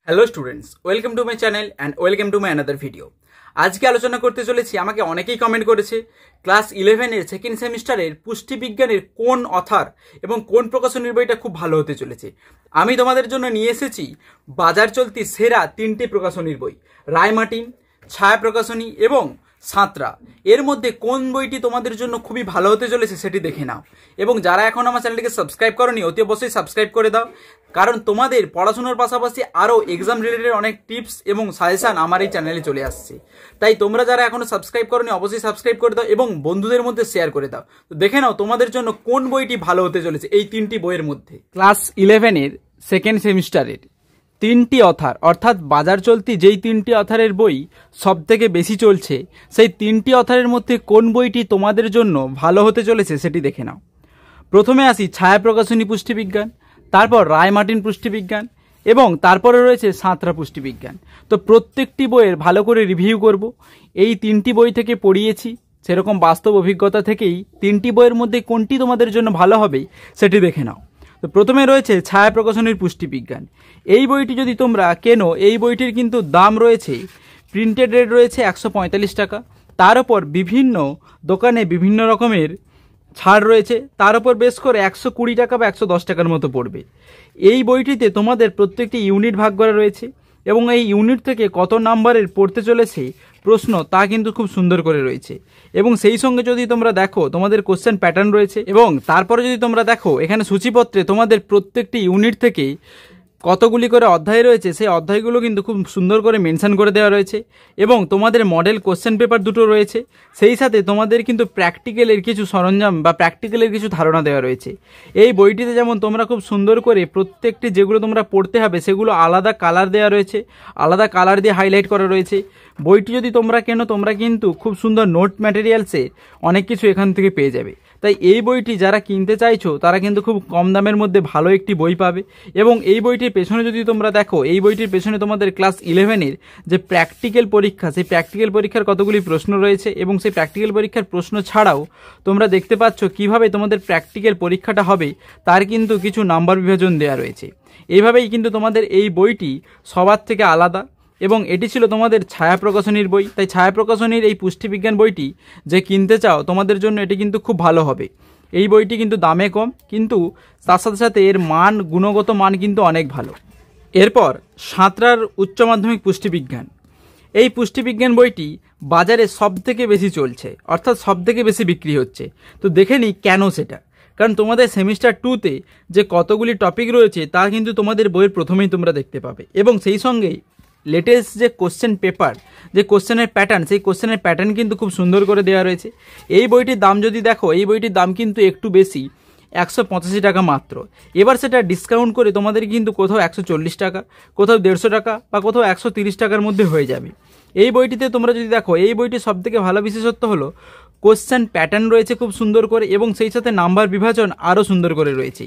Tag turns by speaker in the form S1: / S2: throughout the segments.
S1: Hello students, welcome to my channel and welcome to my another video. আজকে আলোচনা করতে চলেছি, আমাকে অনেকেই কমেন্ট করেছে ক্লাস 11-এর সেকেন্ড সেমিস্টারের পুষ্টিবিজ্ঞানের কোন অথার এবং কোন প্রকাশনীর বইটা খুব ভালো হতে চলেছে। আমি তোমাদের জন্য নিয়ে এসেছি বাজার চলতি সেরা 3টে প্রকাশনীর বই, রায়মার্টিন, ছায়া প্রকাশনী এবং সাঁতরা। এর মধ্যে কোন বইটি তোমাদের জন্য খুবই ভালো হতে চলেছে সেটি দেখে নাও। এবং যারা এখন আমার চ্যানেলটিকে সাবস্ক্রাইব করোনি, অতি অবশ্যই সাবস্ক্রাইব করে দাও, কারণ তোমাদের পড়াশোনার পাশাপাশি আরও এক্সাম রিলেটেড অনেক টিপস এবং সাজেশান আমার এই চ্যানেলে চলে আসছে। তাই তোমরা যারা এখনো সাবস্ক্রাইব করোনি অবশ্যই সাবস্ক্রাইব করে দাও এবং বন্ধুদের মধ্যে শেয়ার করে দাও। তো দেখে নাও তোমাদের জন্য কোন বইটি ভালো হতে চলেছে এই 3টি বইয়ের মধ্যে। ক্লাস 11-এর সেকেন্ড সেমিস্টারের 3টি অথার, অর্থাৎ বাজার চলতি যেই 3টি অথারের বই সব থেকে বেশি চলছে, সেই 3টি অথারের মধ্যে কোন বইটি তোমাদের জন্য ভালো হতে চলেছে সেটি দেখে নাও। প্রথমে আসি ছায়া প্রকাশনী পুষ্টিবিজ্ঞান, তারপর রায়মার্টিন পুষ্টিবিজ্ঞান এবং তারপরে রয়েছে সাঁতরা পুষ্টিবিজ্ঞান। তো প্রত্যেকটি বইয়ের ভালো করে রিভিউ করব। এই 3টি বই থেকে পড়িয়েছি, সেরকম বাস্তব অভিজ্ঞতা থেকেই 3টি বইয়ের মধ্যে কোনটি তোমাদের জন্য ভালো হবে সেটি দেখে নাও। তো প্রথমে রয়েছে ছায়া প্রকাশনীর পুষ্টিবিজ্ঞান। এই বইটি যদি তোমরা কেনো, এই বইটির কিন্তু দাম রয়েছে, প্রিন্টেড রেট রয়েছে 145 টাকা, তার উপর বিভিন্ন দোকানে বিভিন্ন রকমের ছাড় রয়েছে, তার উপর বেশ করে 120 টাকা বা 110 টাকার মতো পড়বে। এই বইটিতে তোমাদের প্রত্যেকটি ইউনিট ভাগ করা রয়েছে এবং এই ইউনিট থেকে কত নাম্বারের পড়তে চলেছে প্রশ্ন তা কিন্তু খুব সুন্দর করে রয়েছে। এবং সেই সঙ্গে যদি তোমরা দেখো তোমাদের কোশ্চেন প্যাটার্ন রয়েছে এবং তারপরে যদি তোমরা দেখো এখানে সূচিপত্রে তোমাদের প্রত্যেকটি ইউনিট থেকে কতগুলি করে অধ্যায় রয়েছে, সেই অধ্যায়গুলো কিন্তু খুব সুন্দর করে মেনশন করে দেওয়া রয়েছে এবং তোমাদের মডেল কোশ্চেন পেপার দুটো রয়েছে, সেই সাথে তোমাদের কিন্তু প্র্যাকটিক্যালের কিছু সরঞ্জাম বা প্র্যাকটিক্যালের কিছু ধারণা দেওয়া রয়েছে। এই বইটিতে যেমন তোমরা খুব সুন্দর করে প্রত্যেকটি যেগুলো তোমরা পড়তে হবে সেগুলো আলাদা কালার দেওয়া রয়েছে, আলাদা কালার দিয়ে হাইলাইট করা রয়েছে। বইটি যদি তোমরা কেনো তোমরা কিন্তু খুব সুন্দর নোট ম্যাটেরিয়ালসে অনেক কিছু এখান থেকে পেয়ে যাবে। তাই এই বইটি যারা কিনতে চাইছো তারা কিন্তু খুব কম দামের মধ্যে ভালো একটি বই পাবে। এবং এই বইটির পেছনে যদি তোমরা দেখো, এই বইটির পেছনে তোমাদের ক্লাস 11-এর যে প্র্যাকটিক্যাল পরীক্ষা, সেই প্র্যাকটিক্যাল পরীক্ষার কতগুলি প্রশ্ন রয়েছে এবং সেই প্র্যাকটিক্যাল পরীক্ষার প্রশ্ন ছাড়াও তোমরা দেখতে পাচ্ছ কিভাবে তোমাদের প্র্যাকটিক্যাল পরীক্ষাটা হবে তার কিন্তু কিছু নাম্বার বিভাজন দেওয়া রয়েছে। এইভাবেই কিন্তু তোমাদের এই বইটি সবার থেকে আলাদা এবং এটি ছিল তোমাদের ছায়া প্রকাশনীর বই। তাই ছায়া প্রকাশনীর এই পুষ্টিবিজ্ঞান বইটি যে কিনতে চাও তোমাদের জন্য এটি কিন্তু খুব ভালো হবে। এই বইটি কিন্তু দামে কম, কিন্তু তার সাথে সাথে এর মান, গুণগত মান কিন্তু অনেক ভালো। এরপর সাঁতরার উচ্চ মাধ্যমিক পুষ্টিবিজ্ঞান। এই পুষ্টিবিজ্ঞান বইটি বাজারে সব থেকে বেশি চলছে, অর্থাৎ সব থেকে বেশি বিক্রি হচ্ছে। তো দেখে নিই কেন সেটা। কারণ তোমাদের সেমিস্টার 2-তে যে কতগুলি টপিক রয়েছে তা কিন্তু তোমাদের বইয়ের প্রথমেই তোমরা দেখতে পাবে এবং সেই সঙ্গেই লেটেস্ট যে কোশ্চেন পেপার, যে কোশ্চেনের প্যাটার্ন, সেই কোশ্চেনের প্যাটার্ন কিন্তু খুব সুন্দর করে দেওয়া রয়েছে। এই বইটির দাম যদি দেখো, এই বইটির দাম কিন্তু একটু বেশি, 185 টাকা মাত্র। এবার সেটা ডিসকাউন্ট করে তোমাদের কিন্তু কোথাও 140 টাকা, কোথাও 150 টাকা বা কোথাও 130 টাকার মধ্যে হয়ে যাবে। এই বইটিতে তোমরা যদি দেখো, এই বইটির সবথেকে ভালো বিশেষত্ব হলো কোশ্চেন প্যাটার্ন রয়েছে খুব সুন্দর করে এবং সেই সাথে নাম্বার বিভাজন আরও সুন্দর করে রয়েছে।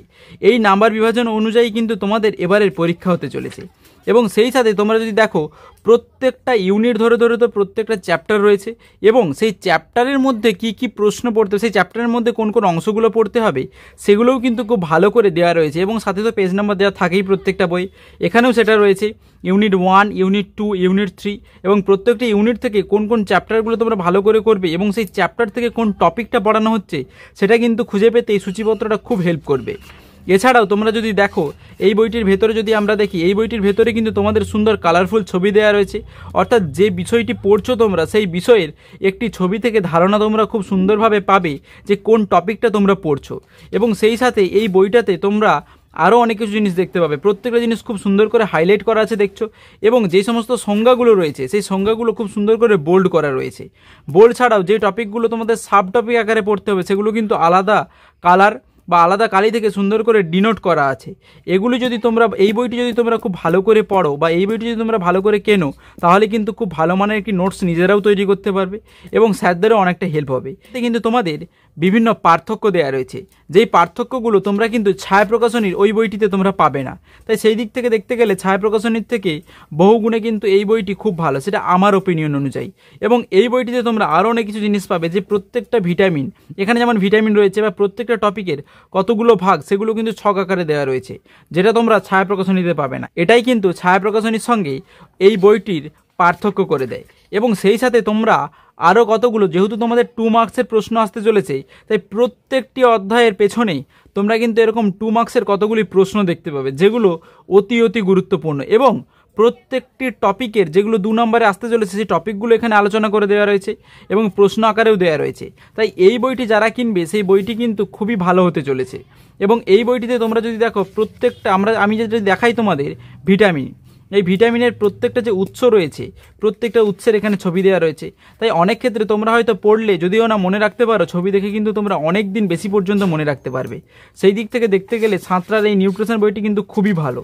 S1: এই নাম্বার বিভাজন অনুযায়ী কিন্তু তোমাদের এবারের পরীক্ষা হতে চলেছে। এবং সেই সাথে তোমরা যদি দেখো প্রত্যেকটা ইউনিট ধরে ধরে তো প্রত্যেকটা চ্যাপ্টার রয়েছে এবং সেই চ্যাপ্টারের মধ্যে কি কি প্রশ্ন পড়তে, সেই চ্যাপ্টারের মধ্যে কোন কোন অংশগুলো পড়তে হবে সেগুলোও কিন্তু খুব ভালো করে দেওয়া রয়েছে এবং সাথে তো পেজ নাম্বার দেওয়া থাকেই প্রত্যেকটা বই, এখানেও সেটা রয়েছে। ইউনিট 1, ইউনিট 2, ইউনিট 3 এবং প্রত্যেকটা ইউনিট থেকে কোন কোন চ্যাপ্টারগুলো তোমরা ভালো করে করবে এবং সেই চ্যাপ্টার থেকে কোন টপিকটা পড়ানো হচ্ছে সেটা কিন্তু খুঁজে পেতে এই সূচিপত্রটা খুব হেল্প করবে। এছাড়াও তোমরা যদি দেখো এই বইটির ভেতরে যদি আমরা দেখি, এই বইটির ভেতরে কিন্তু তোমাদের সুন্দর কালারফুল ছবি দেওয়া রয়েছে, অর্থাৎ যে বিষয়টি পড়ছো তোমরা সেই বিষয়ের একটি ছবি থেকে ধারণা তোমরা খুব সুন্দরভাবে পাবে যে কোন টপিকটা তোমরা পড়ছো। এবং সেই সাথে এই বইটাতে তোমরা আরও অনেক কিছু জিনিস দেখতে পাবে, প্রত্যেকটা জিনিস খুব সুন্দর করে হাইলাইট করা আছে দেখছো এবং যেই সমস্ত সংজ্ঞাগুলো রয়েছে সেই সংজ্ঞাগুলো খুব সুন্দর করে বোল্ড করা রয়েছে। বোল্ড ছাড়াও যে টপিকগুলো তোমাদের সাব টপিক আকারে পড়তে হবে সেগুলো কিন্তু আলাদা কালার বা আলাদা কালি থেকে সুন্দর করে ডিনোট করা আছে। এগুলো যদি তোমরা, এই বইটি যদি তোমরা খুব ভালো করে পড়ো বা এই বইটি যদি তোমরা ভালো করে কেনো তাহলে কিন্তু খুব ভালো মানের একটি নোটস নিজেরাও তৈরি করতে পারবে এবং স্যারদেরও অনেকটা হেল্প হবে। এতে কিন্তু তোমাদের বিভিন্ন পার্থক্য দেওয়া রয়েছে, যেই পার্থক্যগুলো তোমরা কিন্তু ছায়া প্রকাশনীর ওই বইটিতে তোমরা পাবে না। তাই সেই দিক থেকে দেখতে গেলে ছায়া প্রকাশনীর থেকে বহুগুণে কিন্তু এই বইটি খুব ভালো, সেটা আমার ওপিনিয়ন অনুযায়ী। এবং এই বইটিতে তোমরা আরও অনেক কিছু জিনিস পাবে, যে প্রত্যেকটা ভিটামিন, এখানে যেমন ভিটামিন রয়েছে বা প্রত্যেকটা টপিকের কতগুলো ভাগ সেগুলো কিন্তু ছক আকারে দেওয়া রয়েছে, যেটা তোমরা ছায়া প্রকাশনীতে পাবে না। এটাই কিন্তু ছায়া প্রকাশনীর সঙ্গে এই বইটির পার্থক্য করে দেয়। এবং সেই সাথে তোমরা আরও কতগুলো, যেহেতু তোমাদের 2 মার্কসের প্রশ্ন আসতে চলেছে, তাই প্রত্যেকটি অধ্যায়ের পেছনেই তোমরা কিন্তু এরকম 2 মার্কসের কতগুলি প্রশ্ন দেখতে পাবে, যেগুলো অতি গুরুত্বপূর্ণ। এবং প্রত্যেকটি টপিকের যেগুলো 2 নম্বরে আসতে চলেছে সেই টপিকগুলো এখানে আলোচনা করে দেওয়া রয়েছে এবং প্রশ্ন আকারেও দেওয়া রয়েছে। তাই এই বইটি যারা কিনবে সেই বইটি কিন্তু খুবই ভালো হতে চলেছে। এবং এই বইটিতে তোমরা যদি দেখো, প্রত্যেকটা আমি যদি দেখাই তোমাদের ভিটামিন, এই ভিটামিনের প্রত্যেকটা যে উৎস রয়েছে, প্রত্যেকটা উৎসের এখানে ছবি দেওয়া রয়েছে। তাই অনেক ক্ষেত্রে তোমরা হয়তো পড়লে যদিও না মনে রাখতে পারো, ছবি দেখে কিন্তু তোমরা অনেক দিন বেশি পর্যন্ত মনে রাখতে পারবে। সেই দিক থেকে দেখতে গেলে সাঁতরার এই নিউট্রিশন বইটি কিন্তু খুবই ভালো।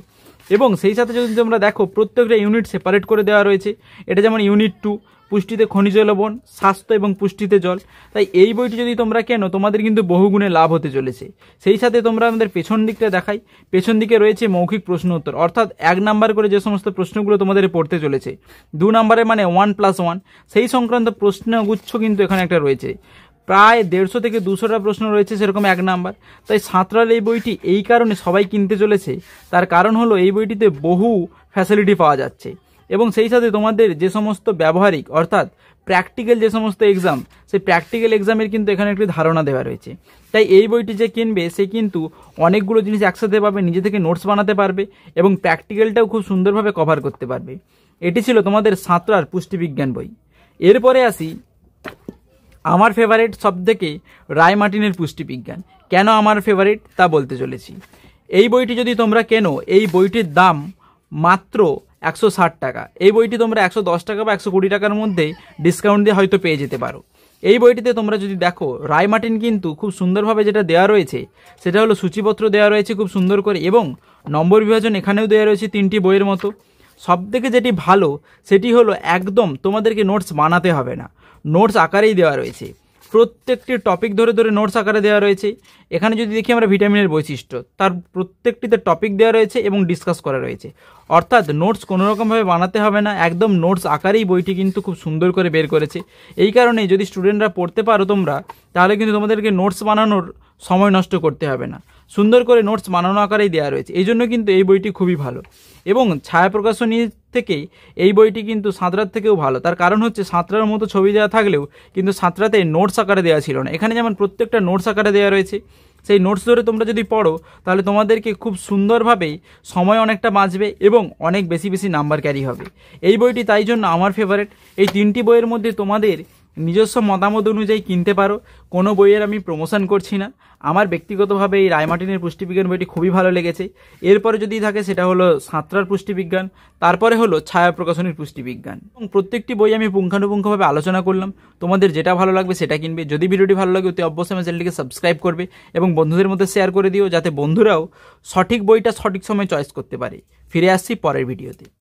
S1: এবং সেই সাথে যদি তোমরা দেখো, প্রত্যেকটা ইউনিট সেপারেট করে দেওয়া রয়েছে। এটা যেমন ইউনিট 2 পুষ্টিতে খনিজ লবণ, স্বাস্থ্য এবং পুষ্টিতে জল। তাই এই বইটি যদি তোমরা কেনো, তোমাদের কিন্তু বহুগুণে লাভ হতে চলেছে। সেই সাথে তোমরা আমাদের পেছন দিকটা দেখাই, পেছন দিকে রয়েছে মৌখিক প্রশ্ন উত্তর, অর্থাৎ 1 নাম্বার করে যে সমস্ত প্রশ্নগুলো তোমাদের পড়তে চলেছে, 2 নাম্বারে মানে 1+1 সেই সংক্রান্ত প্রশ্নগুচ্ছ কিন্তু এখানে একটা রয়েছে। প্রায় 150 থেকে 200টা প্রশ্ন রয়েছে সেরকম 1 নাম্বার। তাই সাঁতরাল এই বইটি এই কারণে সবাই কিনতে চলেছে, তার কারণ হলো এই বইটিতে বহু ফ্যাসিলিটি পাওয়া যাচ্ছে। এবং সেই সাথে তোমাদের যে সমস্ত ব্যবহারিক অর্থাৎ প্র্যাকটিক্যাল যে সমস্ত এক্সাম, সেই প্র্যাকটিক্যাল এক্সামের কিন্তু এখানে একটি ধারণা দেওয়া রয়েছে। তাই এই বইটি যে কিনবে সে কিন্তু অনেকগুলো জিনিস একসাথে পাবে, নিজে থেকে নোটস বানাতে পারবে এবং প্র্যাকটিক্যালটাও খুব সুন্দরভাবে কভার করতে পারবে। এটি ছিল তোমাদের সাঁতরার পুষ্টিবিজ্ঞান বই। এরপরে আসি আমার ফেভারিট সবথেকে রায় মার্টিনের পুষ্টিবিজ্ঞান। কেন আমার ফেভারিট তা বলতে চলেছি। এই বইটি যদি তোমরা কেনো, এই বইটির দাম মাত্র 160 টাকা। এই বইটি তোমরা 110 টাকা বা 120 টাকার মধ্যে ডিসকাউন্ট দিয়ে হয়তো পেয়ে যেতে পারো। এই বইটিতে তোমরা যদি দেখো, রায় মার্টিন কিন্তু খুব সুন্দরভাবে যেটা দেওয়া রয়েছে সেটা হলো সূচিপত্র দেওয়া রয়েছে খুব সুন্দর করে, এবং নম্বর বিভাজন এখানেও দেওয়া রয়েছে 3টি বইয়ের মতো। সবথেকে যেটি ভালো সেটি হলো একদম তোমাদেরকে নোটস বানাতে হবে না, নোটস আকারেই দেওয়া রয়েছে। প্রত্যেকটি টপিক ধরে নোটস আকারে দেওয়া রয়েছে। এখানে যদি দেখি আমরা ভিটামিনের বৈশিষ্ট্য, তার প্রত্যেকটিতে টপিক দেওয়া রয়েছে এবং ডিসকাস করা রয়েছে, অর্থাৎ নোটস কোনোরকমভাবে বানাতে হবে না, একদম নোটস আকারেই বইটি কিন্তু খুব সুন্দর করে বের করেছে। এই কারণে যদি স্টুডেন্টরা পড়তে পারো তোমরা, তাহলে কিন্তু তোমাদেরকে নোটস বানানোর সময় নষ্ট করতে হবে না, সুন্দর করে নোটস বানানো আকারেই দেওয়া রয়েছে। এই জন্য কিন্তু এই বইটি খুবই ভালো। এবং ছায়া প্রকাশনী থেকে এই বইটি কিন্তু সাঁতরার থেকেও ভালো। তার কারণ হচ্ছে সাঁতরার মতো ছবি দেওয়া থাকলেও কিন্তু সাঁতরাতে নোটস আকারে দেওয়া ছিল না। এখানে যেমন প্রত্যেকটা নোটস আকারে দেওয়া রয়েছে, সেই নোটস ধরে তোমরা যদি পড়ো তাহলে তোমাদেরকে খুব সুন্দরভাবেই সময় অনেকটা বাঁচবে এবং অনেক বেশি নাম্বার ক্যারি হবে। এই বইটি তাই জন্য আমার ফেভারিট। এই 3টি বইয়ের মধ্যে তোমাদের নিজস্ব মতামত অনুযায়ী কিনতে পারো, কোনো বইয়ের আমি প্রমোশন করছি না। আমার ব্যক্তিগতভাবে এই রায় মার্টিনের পুষ্টিবিজ্ঞান বইটি খুবই ভালো লেগেছে। এরপরে যদি থাকে সেটা হলো সাঁতরার পুষ্টিবিজ্ঞান, তারপরে হলো ছায়া প্রকাশনীর পুষ্টিবিজ্ঞান। এবং প্রত্যেকটি বই আমি পুঙ্খানুপুঙ্খভাবে আলোচনা করলাম। তোমাদের যেটা ভালো লাগবে সেটা কিনবে। যদি ভিডিওটি ভালো লাগে অতি অবশ্যই আমার চ্যানেলটিকে সাবস্ক্রাইব করবে এবং বন্ধুদের মধ্যে শেয়ার করে দিও, যাতে বন্ধুরাও সঠিক বইটা সঠিক সময় চয়েস করতে পারে। ফিরে আসছি পরের ভিডিওতে।